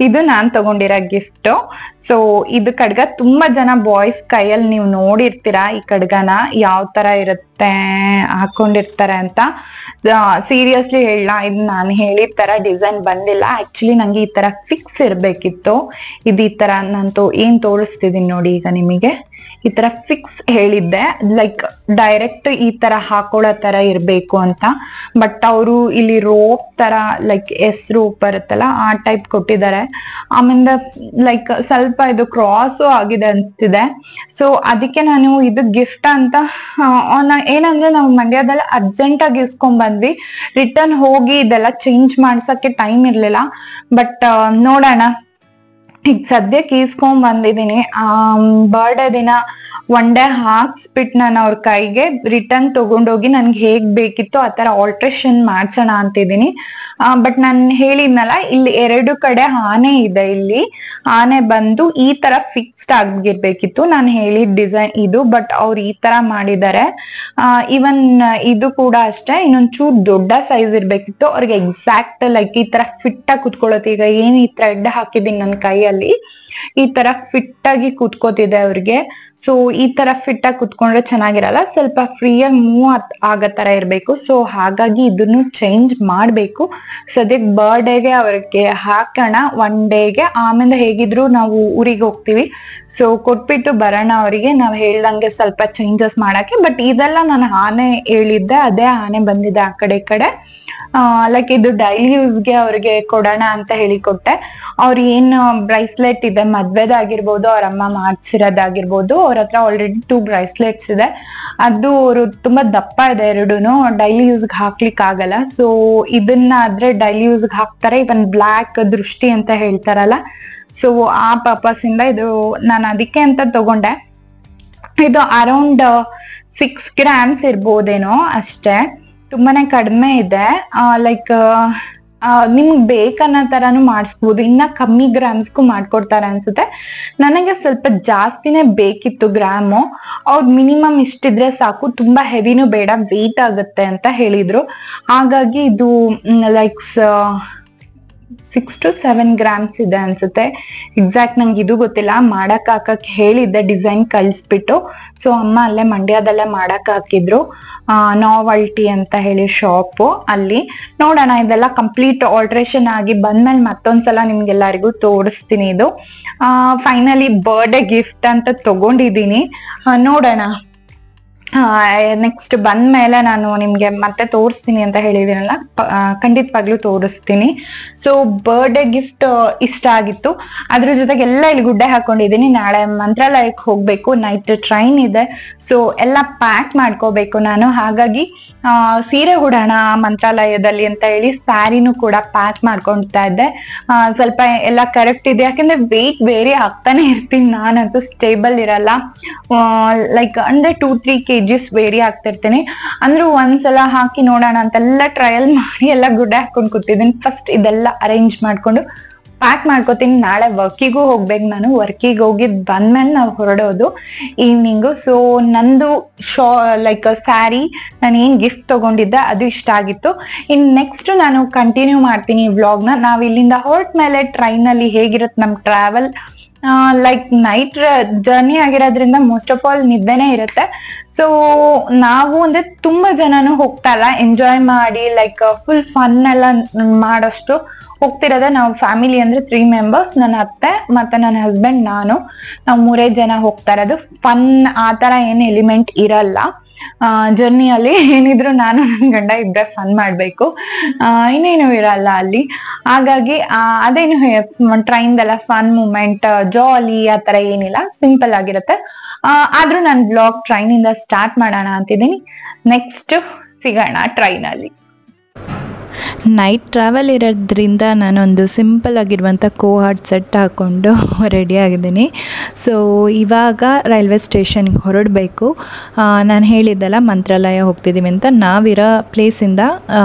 ಇದು ನಾನ್ ತಗೊಂಡಿರೋ ಗಿಫ್ಟ್. ಸೊ ಇದು ಖಡ್ಗ ತುಂಬಾ ಜನ ಬಾಯ್ಸ್ ಕೈಯಲ್ಲಿ ನೀವು ನೋಡಿರ್ತೀರಾ. ಈ ಖಡ್ಗನ ಯಾವ ತರ ಇರುತ್ತೆ ಹಾಕೊಂಡಿರ್ತಾರೆ ಅಂತ. ಸೀರಿಯಸ್ಲಿ ಹೇಳ, ಇದು ನಾನು ಹೇಳಿದ ತರ ಡಿಸೈನ್ ಬಂದಿಲ್ಲ. ಆಕ್ಚುಲಿ ನಂಗೆ ಈ ತರ ಫಿಕ್ಸ್ ಇರ್ಬೇಕಿತ್ತು. ಇದು ಈ ತರ ನಾನು ಏನ್ ತೋರಿಸ್ತಿದೀನಿ ನೋಡಿ ಈಗ ನಿಮಗೆ. ಈ ತರ ಫಿಕ್ಸ್ ಹೇಳಿದ್ದೆ, ಲೈಕ್ ಡೈರೆಕ್ಟ್ ಈ ತರ ಹಾಕೊಳ್ಳೋ ತರ ಇರ್ಬೇಕು ಅಂತ. ಬಟ್ ಅವರು ಇಲ್ಲಿ ರೋಪ್ ತರ ಲೈಕ್ ರೋಪ್ ಬರುತ್ತಲ್ಲ ಆ ಟೈಪ್ ಕೊಟ್ಟಿದ್ದಾರೆ. ಆಮೇಲೆ ಲೈಕ್ ಸ್ವಲ್ಪ ಇದು ಕ್ರಾಸು ಆಗಿದೆ ಅನ್ಸ್ತಿದೆ. ಸೊ ಅದಕ್ಕೆ ನಾನು ಇದು ಗಿಫ್ಟ್ ಅಂತ ಏನಂದ್ರೆ ನಾವು ಮಂಡ್ಯದಲ್ಲಿ ಅರ್ಜೆಂಟ್ ಆಗಿ ಇಸ್ಕೊಂಡ್ ಬಂದ್ವಿ. ರಿಟರ್ನ್ ಹೋಗಿ ಇದೆಲ್ಲ ಚೇಂಜ್ ಮಾಡ್ಸಕ್ಕೆ ಟೈಮ್ ಇರ್ಲಿಲ್ಲ. ಬಟ್ ನೋಡೋಣ, ಈಗ ಸದ್ಯಕ್ಕೆ ಈಸ್ಕೊಂಡ್ ಬಂದಿದ್ದೀನಿ. ಬರ್ಡೇ ದಿನ ಒನ್ ಡೇ ಹಾಕ್ಸ್ಬಿಟ್ಟು ನಾನು ಅವ್ರ ಕೈಗೆ ರಿಟರ್ನ್ ತಗೊಂಡೋಗಿ ನನ್ಗೆ ಹೇಗ್ ಬೇಕಿತ್ತು ಆ ತರ ಆಲ್ಟ್ರೇಷನ್ ಮಾಡ್ಸೋಣ ಅಂತಿದ್ದೀನಿ. ಬಟ್ ನಾನು ಹೇಳಿದ್ನಲ್ಲ, ಇಲ್ಲಿ 2 ಕಡೆ ಆನೆ ಇದೆ. ಇಲ್ಲಿ ಆನೆ ಬಂದು ಈ ತರ ಫಿಕ್ಸ್ಡ್ ಆಗಿರ್ಬೇಕಿತ್ತು ನಾನು ಹೇಳಿದ ಡಿಸೈನ್ ಇದು. ಬಟ್ ಅವ್ರು ಈ ತರ ಮಾಡಿದ್ದಾರೆ. ಇವನ್ ಇದು ಕೂಡ ಅಷ್ಟೇ, ಇನ್ನೊಂಚೂರು ದೊಡ್ಡ ಸೈಜ್ ಇರ್ಬೇಕಿತ್ತು ಅವ್ರಿಗೆ. ಎಕ್ಸಾಕ್ಟ್ ಲೈಕ್ ಈ ತರ ಫಿಟ್ ಆಗಿ ಕುತ್ಕೊಳ್ಳುತ್ತೆ. ಈಗ ಏನ್ ಈ ಥ್ರೆಡ್ ಹಾಕಿದೀನಿ ನನ್ನ ಕೈಯಲ್ಲಿ, ಈ ತರ ಫಿಟ್ ಆಗಿ ಕುತ್ಕೋತಿದೆ ಅವ್ರಿಗೆ. ಸೊ ಈ ತರ ಫಿಟ್ ಆಗಿ ಕುತ್ಕೊಂಡ್ರೆ ಚೆನ್ನಾಗಿರಲ್ಲ, ಸ್ವಲ್ಪ ಫ್ರೀಯಾಗಿ ಮೂವ್ ಆಗೋ ತರ ಇರ್ಬೇಕು. ಸೊ ಹಾಗಾಗಿ ಇದನ್ನು ಚೇಂಜ್ ಮಾಡ್ಬೇಕು. ಸದ್ಯಕ್ಕೆ ಬರ್ಡೇಗೆ ಅವ್ರಿಗೆ ಹಾಕೋಣ, 1 ಡೇಗೆ. ಆಮೇಲೆ ಹೇಗಿದ್ರು ನಾವು ಊರಿಗೆ ಹೋಗ್ತೀವಿ. ಸೊ ಕೊಟ್ಬಿಟ್ಟು ಬರೋಣ ಅವರಿಗೆ, ನಾವ್ ಹೇಳ್ದಂಗೆ ಸ್ವಲ್ಪ ಚೇಂಜಸ್ ಮಾಡಕ್ಕೆ. ಬಟ್ ಇದೆಲ್ಲ ನಾನು ಆನೆ ಹೇಳಿದ್ದೆ, ಅದೇ ಆನೆ ಬಂದಿದೆ ಆ ಕಡೆ ಈ ಕಡೆ. ಲೈಕ್ ಇದು ಡೈಲಿ ಯೂಸ್ಗೆ ಅವ್ರಿಗೆ ಕೊಡೋಣ ಅಂತ ಹೇಳಿ ಕೊಟ್ಟೆ. ಅವ್ರ ಏನ್ ಬ್ರೈಸ್ಲೆಟ್ ಇದೆ ಮದ್ವೆದಾಗಿರ್ಬೋದು, ಅವ್ರ ಅಮ್ಮ ಮಾಡ್ಸಿರೋದಾಗಿರ್ಬೋದು, ಅವ್ರ ಹತ್ರ ಆಲ್ರೆಡಿ 2 ಬ್ರೈಸ್ಲೆಟ್ಸ್ ಇದೆ. ಅದು ಅವರು ತುಂಬಾ ದಪ್ಪ ಇದೆ, 2 ಡೈಲಿ ಯೂಸ್ಗೆ ಹಾಕ್ಲಿಕ್ಕೆ ಆಗಲ್ಲ. ಸೊ ಇದನ್ನ ಆದ್ರೆ ಡೈಲಿ ಯೂಸ್ಗೆ ಹಾಕ್ತಾರೆ. ಇವನ್ ಬ್ಲ್ಯಾಕ್ ದೃಷ್ಟಿ ಅಂತ ಹೇಳ್ತಾರಲ್ಲ, ಸೊ ಆ ಪರ್ಪಸ್ ಇಂದ ಇದು ನಾನು ಅದಕ್ಕೆ ಅಂತ ತಗೊಂಡೆ. ಇದು ಅರೌಂಡ್ 6 ಗ್ರಾಮ್ಸ್ ಇರ್ಬೋದೇನೋ ಅಷ್ಟೇ, ತುಂಬಾನೇ ಕಡಿಮೆ ಇದೆ. ಲೈಕ್ ನಿಮ್ಗೆ ಬೇಕನ್ನೋ ತರಾನು ಮಾಡಿಸ್ಬೋದು. ಇನ್ನ ಕಮ್ಮಿ ಗ್ರಾಮ್ಸ್ಗೂ ಮಾಡ್ಕೊಡ್ತಾರೆ ಅನ್ಸುತ್ತೆ. ನನಗೆ ಸ್ವಲ್ಪ ಜಾಸ್ತಿನೇ ಬೇಕಿತ್ತು ಗ್ರಾಮು. ಅವ್ರು ಮಿನಿಮಮ್ ಇಷ್ಟಿದ್ರೆ ಸಾಕು, ತುಂಬಾ ಹೆವಿನೂ ಬೇಡ, ವೆಯ್ಟ್ ಆಗುತ್ತೆ ಅಂತ ಹೇಳಿದ್ರು. ಹಾಗಾಗಿ ಇದು ಲೈಕ್ 6 to 7 ಗ್ರಾಮ್ಸ್ ಇದೆ ಅನ್ಸುತ್ತೆ. ಎಕ್ಸಾಕ್ಟ್ ನಂಗೆ ಇದು ಗೊತ್ತಿಲ್ಲ. ಮಾಡಕ್ ಹಾಕಕ್ ಹೇಳಿದ್ದೆ, ಡಿಸೈನ್ ಕಳಿಸ್ಬಿಟ್ಟು. ಸೊ ಅಮ್ಮ ಅಲ್ಲೇ ಮಂಡ್ಯದಲ್ಲೇ ಮಾಡಕ್ ಹಾಕಿದ್ರು, ನಾವಲ್ಟಿ ಅಂತ ಹೇಳಿ ಶಾಪು. ಅಲ್ಲಿ ನೋಡೋಣ, ಇದೆಲ್ಲ ಕಂಪ್ಲೀಟ್ ಆಲ್ಟ್ರೇಷನ್ ಆಗಿ ಬಂದ್ಮೇಲೆ ಮತ್ತೊಂದ್ಸಲ ನಿಮ್ಗೆಲ್ಲರಿಗೂ ತೋರಿಸ್ತೀನಿ. ಇದು ಫೈನಲಿ ಬರ್ಡೇ ಗಿಫ್ಟ್ ಅಂತ ತಗೊಂಡಿದ್ದೀನಿ. ನೋಡೋಣ, ನೆಕ್ಸ್ಟ್ ಬಂದ್ಮೇಲೆ ನಾನು ನಿಮ್ಗೆ ಮತ್ತೆ ತೋರಿಸ್ತೀನಿ ಅಂತ ಹೇಳಿದೀನಲ್ಲ, ಖಂಡಿತವಾಗ್ಲೂ ತೋರಿಸ್ತೀನಿ. ಸೊ ಬರ್ಡೇ ಗಿಫ್ಟ್ ಇಷ್ಟ ಆಗಿತ್ತು. ಅದ್ರ ಜೊತೆಗೆ ಎಲ್ಲ ಇಲ್ಲಿ ಗುಡ್ಡೆ ಹಾಕೊಂಡಿದೀನಿ. ನಾಳೆ ಮಂತ್ರಾಲಯಕ್ಕೆ ಹೋಗ್ಬೇಕು, ನೈಟ್ ಟ್ರೈನ್ ಇದೆ. ಸೊ ಎಲ್ಲ ಪ್ಯಾಕ್ ಮಾಡ್ಕೋಬೇಕು ನಾನು. ಹಾಗಾಗಿ ಸೀರೆ ಉಡೋಣ ಮಂತ್ರಾಲಯದಲ್ಲಿ ಅಂತ ಹೇಳಿ ಸ್ಯಾರಿನೂ ಕೂಡ ಪ್ಯಾಕ್ ಮಾಡ್ಕೊಳ್ತಾ ಇದ್ದೆ. ಸ್ವಲ್ಪ ಎಲ್ಲ ಕರೆಕ್ಟ್ ಇದೆ, ಯಾಕಂದ್ರೆ ವೆಯ್ಟ್ ವೇರಿ ಆಗ್ತಾನೆ ಇರ್ತೀನಿ ನಾನಂತೂ, ಸ್ಟೇಬಲ್ ಇರಲ್ಲ. ಲೈಕ್ ಅಂದ್ರೆ 2-3 kgs ವೇರಿ ಆಗ್ತಿರ್ತೀನಿ. ಅಂದ್ರೂ ಒಂದ್ಸಲ ಹಾಕಿ ನೋಡೋಣ ಅಂತೆಲ್ಲ ಟ್ರಯಲ್ ಮಾಡಿ ಎಲ್ಲ ಗುಡ್ಡೆ ಹಾಕೊಂಡ್ ಕೂತಿದ್ದೀನಿ. ಫಸ್ಟ್ ಇದೆಲ್ಲ ಅರೇಂಜ್ ಮಾಡ್ಕೊಂಡು ಪ್ಯಾಕ್ ಮಾಡ್ಕೋತೀನಿ. ನಾಳೆ ವರ್ಕಿಗೂ ಹೋಗ್ಬೇಕು ನಾನು. ವರ್ಕಿಗೆ ಹೋಗಿದ್ ಬಂದ್ಮೇಲೆ ನಾವು ಹೊರಡೋದು ಈವ್ನಿಂಗು. ಸೊ ನಂದು ಲೈಕ್ ಸ್ಯಾರಿ ನಾನು ಏನ್ ಗಿಫ್ಟ್ ತಗೊಂಡಿದ್ದೆ ಅದು ಇಷ್ಟ ಆಗಿತ್ತು. ಇನ್ ನೆಕ್ಸ್ಟ್ ನಾನು ಕಂಟಿನ್ಯೂ ಮಾಡ್ತೀನಿ ವ್ಲಾಗ್ನ. ನಾವ್ ಇಲ್ಲಿಂದ ಹೊರಟ ಮೇಲೆ ಟ್ರೈನ್ ಅಲ್ಲಿ ಹೇಗಿರುತ್ತೆ ನಮ್ ಟ್ರಾವೆಲ್, ಲೈಕ್ ನೈಟ್ ಜರ್ನಿ ಆಗಿರೋದ್ರಿಂದ ಮೋಸ್ಟ್ ಆಫ್ ಆಲ್ ನಿದ್ದೆನೇ ಇರುತ್ತೆ. ಸೊ ನಾವು ಅಂದ್ರೆ ತುಂಬಾ ಜನನು ಹೋಗ್ತಾ ಇಲ್ಲ, ಎಂಜಾಯ್ ಮಾಡಿ ಲೈಕ್ ಫುಲ್ ಫನ್ ಎಲ್ಲ ಮಾಡೋಷ್ಟು ಹೋಗ್ತಿರೋದೆ. ನಾವು ಫ್ಯಾಮಿಲಿ ಅಂದ್ರೆ 3 ಮೆಂಬರ್ಸ್, ನನ್ನ ಅತ್ತೆ ಮತ್ತೆ ನನ್ನ ಹಸ್ಬೆಂಡ್, ನಾವು 3 ಜನ ಹೋಗ್ತಾ ಇರೋದು. ಫನ್ ಆ ತರ ಏನ್ ಎಲಿಮೆಂಟ್ ಇರಲ್ಲ ಜರ್ನಿಯಲ್ಲಿ. ಏನಿದ್ರು ನಾನು ನನ್ನ ಗಂಡ ಇಬ್ರೆ ಫನ್ ಮಾಡ್ಬೇಕು, ಇನ್ನೇನು ಇರಲ್ಲ ಅಲ್ಲಿ. ಹಾಗಾಗಿ ಅದೇನು ಟ್ರೈನ್ದೆಲ್ಲ ಫನ್ ಮೂಮೆಂಟ್ ಜಾಲಿ ಆ ತರ ಏನಿಲ್ಲ, ಸಿಂಪಲ್ ಆಗಿರುತ್ತೆ. ಆದ್ರೂ ನಾನು ಬ್ಲಾಗ್ ಟ್ರೈನ್ ಇಂದ ಸ್ಟಾರ್ಟ್ ಮಾಡೋಣ ಅಂತಿದ್ದೀನಿ. ನೆಕ್ಸ್ಟ್ ಸಿಗೋಣ ಟ್ರೈನ್ ಅಲ್ಲಿ. ನೈಟ್ ಟ್ರಾವೆಲ್ ಇರೋದ್ರಿಂದ ನಾನೊಂದು ಸಿಂಪಲ್ ಆಗಿರುವಂಥ ಕೋಹಾರ್ಟ್ ಸೆಟ್ ಹಾಕ್ಕೊಂಡು ರೆಡಿ ಆಗಿದ್ದೀನಿ. ಸೊ ಇವಾಗ ರೈಲ್ವೆ ಸ್ಟೇಷನ್ಗೆ ಹೊರಡಬೇಕು. ನಾನು ಹೇಳಿದ್ದಲ್ಲ ಮಂತ್ರಾಲಯ ಹೋಗ್ತಿದ್ದೀವಿ ಅಂತ. ನಾವಿರೋ ಪ್ಲೇಸಿಂದ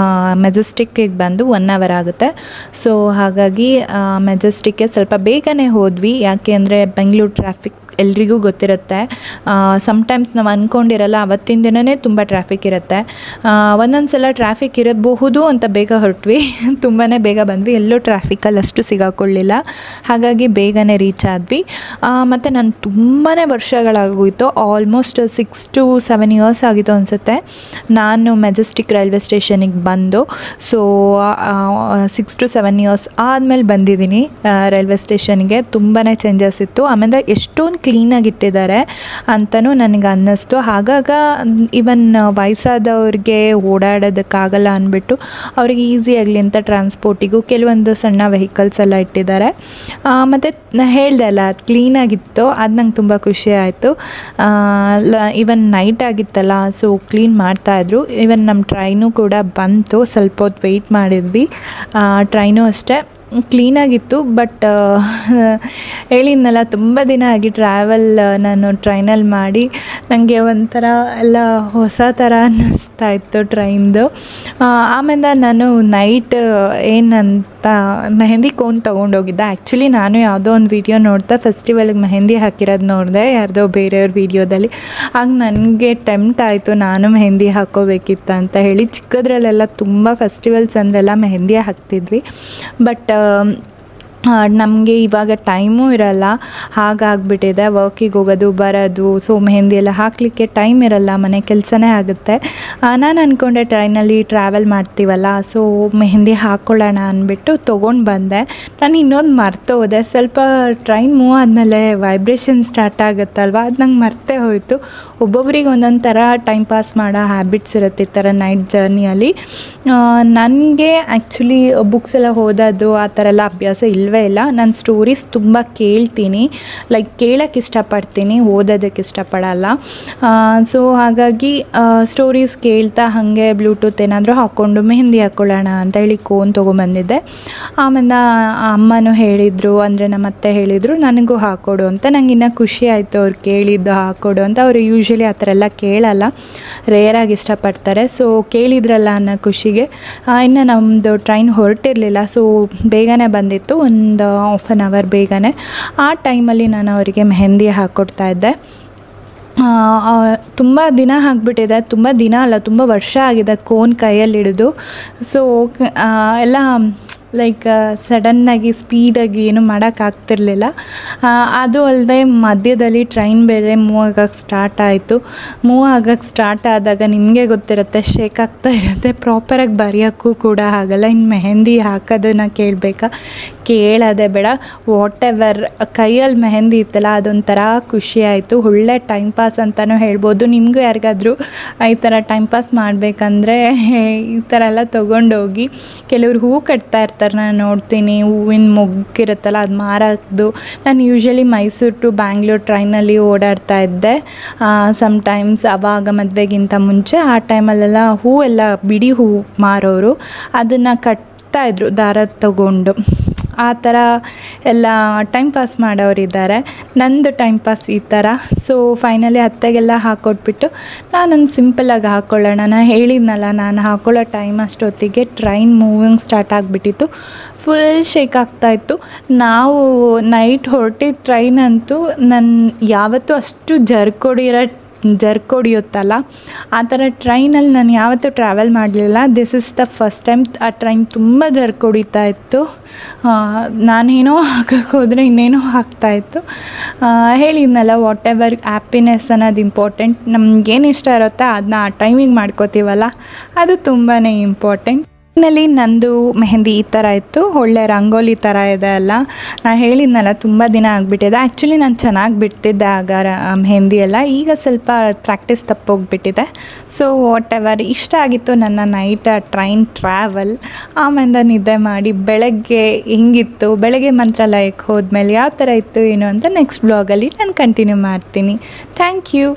ಮೆಜೆಸ್ಟಿಕ್ಕಿಗೆ ಬಂದು 1 ಅವರ್ ಆಗುತ್ತೆ. ಸೊ ಹಾಗಾಗಿ ಮೆಜೆಸ್ಟಿಕ್ಗೆ ಸ್ವಲ್ಪ ಬೇಗನೆ ಹೋದ್ವಿ. ಯಾಕೆ ಅಂದರೆ ಬೆಂಗಳೂರು ಟ್ರಾಫಿಕ್ ಎಲ್ರಿಗೂ ಗೊತ್ತಿರುತ್ತೆ. ಸಮ್ಟೈಮ್ಸ್ ನಾವು ಅಂದ್ಕೊಂಡಿರಲ್ಲ, ಅವತ್ತಿನ ದಿನವೇ ತುಂಬ ಟ್ರಾಫಿಕ್ ಇರುತ್ತೆ. ಒಂದೊಂದು ಸಲ ಟ್ರಾಫಿಕ್ ಇರಬಹುದು ಅಂತ ಬೇಗ ಹೊರಟ್ವಿ, ತುಂಬಾ ಬೇಗ ಬಂದ್ವಿ, ಎಲ್ಲೂ ಟ್ರಾಫಿಕಲ್ಲಿ ಅಷ್ಟು ಸಿಗಾಕೊಳ್ಳಿಲ್ಲ. ಹಾಗಾಗಿ ಬೇಗನೆ ರೀಚ್ ಆದ್ವಿ. ಮತ್ತು ನಾನು ತುಂಬಾ ವರ್ಷಗಳಾಗೋಯಿತು, ಆಲ್ಮೋಸ್ಟ್ 6 to 7 ಇಯರ್ಸ್ ಆಗಿತ್ತು ಅನಿಸುತ್ತೆ ನಾನು ಮೆಜೆಸ್ಟಿಕ್ ರೈಲ್ವೆ ಸ್ಟೇಷನಿಗೆ ಬಂದು. ಸೊ 6 to 7 ಇಯರ್ಸ್ ಆದಮೇಲೆ ಬಂದಿದ್ದೀನಿ ರೈಲ್ವೆ ಸ್ಟೇಷನ್ಗೆ. ತುಂಬಾ ಚೇಂಜಸ್ ಇತ್ತು. ಆಮೇಲೆ ಎಷ್ಟೊಂದು ಕ್ಲೀನಾಗಿಟ್ಟಿದ್ದಾರೆ ಅಂತಲೂ ನನಗೆ ಅನ್ನಿಸ್ತು. ಆಗಾಗ ಈವನ್ ವಯಸ್ಸಾದವ್ರಿಗೆ ಓಡಾಡೋದಕ್ಕಾಗಲ್ಲ ಅಂದ್ಬಿಟ್ಟು ಅವ್ರಿಗೆ ಈಸಿ ಆಗಲಿ ಅಂತ ಟ್ರಾನ್ಸ್ಪೋರ್ಟಿಗೂ ಕೆಲವೊಂದು ಸಣ್ಣ ವೆಹಿಕಲ್ಸ್ ಎಲ್ಲ ಇಟ್ಟಿದ್ದಾರೆ. ಮತ್ತು ನಾನು ಹೇಳ್ದೆ ಅಲ್ಲ, ಕ್ಲೀನಾಗಿತ್ತು, ಅದು ನಂಗೆ ತುಂಬ ಖುಷಿ ಆಯಿತು. ಈವನ್ ನೈಟ್ ಆಗಿತ್ತಲ್ಲ, ಸೊ ಕ್ಲೀನ್ ಮಾಡ್ತಾಯಿದ್ರು. ಈವನ್ ನಮ್ಮ ಟ್ರೈನು ಕೂಡ ಬಂತು, ಸ್ವಲ್ಪ ಹೊತ್ತು ವೆಯ್ಟ್ ಮಾಡಿದ್ವಿ. ಟ್ರೈನು ಅಷ್ಟೇ ಕ್ಲೀನಾಗಿತ್ತು. ಬಟ್ ಹೇಳಿದ್ನಲ್ಲ, ತುಂಬ ದಿನ ಆಗಿ ಟ್ರಾವೆಲ್ ನಾನು ಟ್ರೈನಲ್ಲಿ ಮಾಡಿ ನನಗೆ ಒಂಥರ ಎಲ್ಲ ಹೊಸ ಥರ ಅನ್ನಿಸ್ತಾ ಇತ್ತು ಟ್ರೈನ್ದು. ಆಮೇಲೆ ನಾನು ನೈಟ್ ಏನಂತ ಮೆಹಂದಿ ಕೋನ್ ತೊಗೊಂಡೋಗಿದ್ದೆ. ಆ್ಯಕ್ಚುಲಿ ನಾನು ಯಾವುದೋ ಒಂದು ವಿಡಿಯೋ ನೋಡ್ತಾ ಫೆಸ್ಟಿವಲ್ಗೆ ಮೆಹಂದಿ ಹಾಕಿರೋದು ನೋಡಿದೆ, ಯಾರ್ದೋ ಬೇರೆಯವ್ರ ವಿಡಿಯೋದಲ್ಲಿ. ಆಗ ನನಗೆ ಟೆಂಪ್ಟ್ ಆಯಿತು, ನಾನು ಮೆಹಂದಿ ಹಾಕ್ಕೋಬೇಕಿತ್ತು ಅಂತ ಹೇಳಿ. ಚಿಕ್ಕದ್ರಲ್ಲೆಲ್ಲ ತುಂಬ ಫೆಸ್ಟಿವಲ್ಸ್ ಅಂದ್ರೆಲ್ಲ ಮೆಹಂದಿ ಹಾಕ್ತಿದ್ವಿ. ಬಟ್ ನಮಗೆ ಇವಾಗ ಟೈಮೂ ಇರಲ್ಲ, ಹಾಗಾಗಿಬಿಟ್ಟಿದೆ. ವರ್ಕಿಗೆ ಹೋಗೋದು ಬರೋದು, ಸೊ ಮೆಹಂದಿ ಎಲ್ಲ ಹಾಕಲಿಕ್ಕೆ ಟೈಮ್ ಇರಲ್ಲ, ಮನೆ ಕೆಲಸನೇ ಆಗುತ್ತೆ. ನಾನು ಅಂದ್ಕೊಂಡೆ ಟ್ರೈನಲ್ಲಿ ಟ್ರಾವೆಲ್ ಮಾಡ್ತೀವಲ್ಲ, ಸೊ ಮೆಹಂದಿ ಹಾಕ್ಕೊಳ್ಳೋಣ ಅಂದ್ಬಿಟ್ಟು ತೊಗೊಂಡು ಬಂದೆ. ನಾನು ಇನ್ನೊಂದು ಮರ್ತು ಹೋದೆ. ಸ್ವಲ್ಪ ಟ್ರೈನ್ ಮೂವ್ ಆದಮೇಲೆ ವೈಬ್ರೇಷನ್ ಸ್ಟಾರ್ಟ್ ಆಗುತ್ತಲ್ವ, ಅದು ನಂಗೆ ಮರ್ತೇ ಹೋಯಿತು. ಒಬ್ಬೊಬ್ರಿಗೆ ಒಂದೊಂದು ಥರ ಟೈಮ್ ಪಾಸ್ ಮಾಡೋ ಹ್ಯಾಬಿಟ್ಸ್ ಇರುತ್ತೆ ಈ ಥರ ನೈಟ್ ಜರ್ನಿಯಲ್ಲಿ. ನನಗೆ ಆ್ಯಕ್ಚುಲಿ ಬುಕ್ಸ್ ಎಲ್ಲ ಓದೋದು ಆ ಥರ ಎಲ್ಲ ಅಭ್ಯಾಸ ಇಲ್ಲವೇ ಇಲ್ಲ. ನಾನು ಸ್ಟೋರೀಸ್ ತುಂಬ ಕೇಳ್ತೀನಿ, ಲೈಕ್ ಕೇಳೋಕ್ಕೆ ಇಷ್ಟಪಡ್ತೀನಿ, ಓದೋದಕ್ಕೆ ಇಷ್ಟಪಡಲ್ಲ. ಸೊ ಹಾಗಾಗಿ ಸ್ಟೋರೀಸ್ ಕೇಳ್ತಾ ಹಾಗೆ ಬ್ಲೂಟೂತ್ ಏನಾದರೂ ಹಾಕ್ಕೊಂಡು ಮೆಹಂದಿ ಹಾಕ್ಕೊಳ್ಳೋಣ ಅಂತ ಹೇಳಿ ಕೋನ್ ತೊಗೊಂಬಂದಿದ್ದೆ. ಆಮೇಲೆ ಅಮ್ಮನೂ ಹೇಳಿದರು, ಅಂದರೆ ನಮ್ಮ ಅತ್ತೆ ಹೇಳಿದರು ನನಗೂ ಹಾಕ್ಕೊಡು ಅಂತ. ನಂಗೆ ಇನ್ನೂ ಖುಷಿ ಆಯಿತು ಅವ್ರು ಕೇಳಿದ್ದು ಹಾಕ್ಕೊಡು ಅಂತ. ಅವರು ಯೂಶ್ವಲಿ ಆ ಥರ ಎಲ್ಲ ಕೇಳಲ್ಲ, ರೇರಾಗಿ ಇಷ್ಟಪಡ್ತಾರೆ. ಸೊ ಕೇಳಿದ್ರಲ್ಲ ಅನ್ನೋ ಖುಷಿಗೆ. ಇನ್ನು ನಮ್ಮದು ಟ್ರೈನ್ ಹೊರಟಿರಲಿಲ್ಲ, ಸೊ ಬೇಗನೆ ಬಂದಿತ್ತು, ಒಂದು ಹಾಫ್ ಆನ್ ಅವರ್ ಬೇಗನೆ. ಆ ಟೈಮಲ್ಲಿ ನಾನು ಅವರಿಗೆ ಮೆಹಂದಿ ಹಾಕ್ಕೊಡ್ತಾಯಿದ್ದೆ. ತುಂಬ ದಿನ ಆಗಿಬಿಟ್ಟಿದೆ, ತುಂಬ ದಿನ ಅಲ್ಲ, ತುಂಬ ವರ್ಷ ಆಗಿದೆ ಕೋನ್ ಕೈಯಲ್ಲಿ ಹಿಡಿದು. ಸೊ ಎಲ್ಲ ಲೈಕ್ ಸಡನ್ನಾಗಿ ಸ್ಪೀಡಾಗಿ ಏನು ಮಾಡೋಕ್ಕಾಗ್ತಿರ್ಲಿಲ್ಲ. ಅದು ಅಲ್ಲದೆ ಮಧ್ಯದಲ್ಲಿ ಟ್ರೈನ್ ಬೇರೆ ಮೂವ್ ಆಗೋಕ್ಕೆ ಸ್ಟಾರ್ಟ್ ಆಯಿತು. ಮೂವ್ ಆಗೋಕ್ಕೆ ಸ್ಟಾರ್ಟ್ ಆದಾಗ ನಿಮಗೆ ಗೊತ್ತಿರುತ್ತೆ, ಶೇಕ್ ಆಗ್ತಾ ಇರುತ್ತೆ, ಪ್ರಾಪರಾಗಿ ಬರೆಯೋಕ್ಕೂ ಕೂಡ ಆಗಲ್ಲ. ಇನ್ನು ಮೆಹಂದಿ ಹಾಕೋದನ್ನು ಕೇಳೋದೇ ಬೇಡ. ವಾಟ್ ಎವರ್ ಕೈಯಲ್ಲಿ ಮೆಹಂದಿ ಇತ್ತಲ್ಲ, ಅದೊಂಥರ ಖುಷಿ ಆಯಿತು. ಒಳ್ಳೆ ಟೈಮ್ ಪಾಸ್ ಅಂತಲೂ ಹೇಳ್ಬೋದು. ನಿಮಗೂ ಯಾರಿಗಾದರೂ ಈ ಥರ ಟೈಮ್ ಪಾಸ್ ಮಾಡಬೇಕಂದ್ರೆ ಈ ಥರ ಎಲ್ಲ ತೊಗೊಂಡೋಗಿ. ಕೆಲವ್ರು ಹೂ ಕಟ್ತಾ ಇರ್ತಾರೆ, ನಾನು ನೋಡ್ತೀನಿ, ಹೂವಿನ ಮೊಗ್ಗಿರುತ್ತಲ್ಲ ಅದು ಮಾರೋದು. ನಾನು ಯೂಶ್ವಲಿ ಮೈಸೂರು ಟು ಬ್ಯಾಂಗ್ಳೂರು ಟ್ರೈನಲ್ಲಿ ಓಡಾಡ್ತಾ ಇದ್ದೆ ಸಮ್ಟೈಮ್ಸ್. ಆವಾಗ ಮದುವೆಗಿಂತ ಮುಂಚೆ ಆ ಟೈಮಲ್ಲೆಲ್ಲ ಹೂವೆಲ್ಲ ಬಿಡಿ ಹೂ ಮಾರೋರು ಅದನ್ನು ಕಟ್ತಾಯಿದ್ರು ದಾರ ತಗೊಂಡು. ಆ ಥರ ಎಲ್ಲ ಟೈಮ್ ಪಾಸ್ ಮಾಡೋರಿದ್ದಾರೆ. ನಂದು ಟೈಮ್ ಪಾಸ್ ಈ ಥರ. ಸೊ ಫೈನಲಿ ಅತ್ತೆಗೆಲ್ಲ ಹಾಕ್ಕೊಟ್ಬಿಟ್ಟು ನಾನೊಂದು ಸಿಂಪಲಾಗಿ ಹಾಕ್ಕೊಳ್ಳೋಣ. ನಾನು ಹೇಳಿದ್ನಲ್ಲ, ನಾನು ಹಾಕ್ಕೊಳ್ಳೋ ಟೈಮ್ ಅಷ್ಟೊತ್ತಿಗೆ ಟ್ರೈನ್ ಮೂವಿಂಗ್ ಸ್ಟಾರ್ಟ್ ಆಗಿಬಿಟ್ಟಿತ್ತು. ಫುಲ್ ಶೇಕ್ ಆಗ್ತಾಯಿತ್ತು. ನಾವು ನೈಟ್ ಹೊರಟಿದ್ದ ಟ್ರೈನ್ ಅಂತೂ ನನ್ನ ಯಾವತ್ತೂ ಅಷ್ಟು ಜರ್ಕ್ ಹೊಡಿಯುತ್ತಲ್ಲ, ಆ ಥರ ಟ್ರೈನಲ್ಲಿ ನಾನು ಯಾವತ್ತೂ ಟ್ರಾವೆಲ್ ಮಾಡಲಿಲ್ಲ. This is the first time. ಆ ಟ್ರೈನ್ ತುಂಬ ಜರ್ಕ್ ಹೊಡಿತಾ ಇತ್ತು. ನಾನೇನೋ ಹಾಕಕ್ಕೆ ಹೋದರೆ ಇನ್ನೇನೋ ಆಗ್ತಾಯಿತ್ತು. ಹೇಳಿದ್ನಲ್ಲ, ವಾಟ್ ಎವರ್ ಹ್ಯಾಪಿನೆಸ್ ಅನ್ನೋದು ಇಂಪಾರ್ಟೆಂಟ್. ನಮಗೇನು ಇಷ್ಟ ಇರುತ್ತೆ ಅದನ್ನ ಆ ಟೈಮಿಗೆ ಮಾಡ್ಕೋತೀವಲ್ಲ, ಅದು ತುಂಬಾ ಇಂಪಾರ್ಟೆಂಟ್. ನಲ್ಲಿ ನಂದು ಮೆಹಂದಿ ಈ ಥರ ಇತ್ತು, ಒಳ್ಳೆ ರಂಗೋಲಿ ಥರ ಇದೆ ಅಲ್ಲ. ನಾನು ಹೇಳಿದ್ನಲ್ಲ, ತುಂಬ ದಿನ ಆಗಿಬಿಟ್ಟಿದೆ. ಆ್ಯಕ್ಚುಲಿ ನಾನು ಚೆನ್ನಾಗಿ ಬಿಡ್ತಿದ್ದೆ ಆಗ ಮೆಹಂದಿ ಎಲ್ಲ. ಈಗ ಸ್ವಲ್ಪ ಪ್ರಾಕ್ಟೀಸ್ ತಪ್ಪೋಗ್ಬಿಟ್ಟಿದೆ. ಸೊ ವಾಟ್ ಎವರ್, ಇಷ್ಟ ಆಗಿತ್ತು ನನ್ನ ನೈಟ್ ಟ್ರೈನ್ ಟ್ರಾವೆಲ್. ಆಮೇಲೆ ನಿದ್ದೆ ಮಾಡಿ ಬೆಳಗ್ಗೆ ಹೆಂಗಿತ್ತು, ಬೆಳಗ್ಗೆ ಮಂತ್ರಾಲಯಕ್ಕೆ ಹೋದ್ಮೇಲೆ ಯಾವ ಥರ ಇತ್ತು ಏನು ಅಂತ ನೆಕ್ಸ್ಟ್ ಬ್ಲಾಗಲ್ಲಿ ನಾನು ಕಂಟಿನ್ಯೂ ಮಾಡ್ತೀನಿ. Thank you.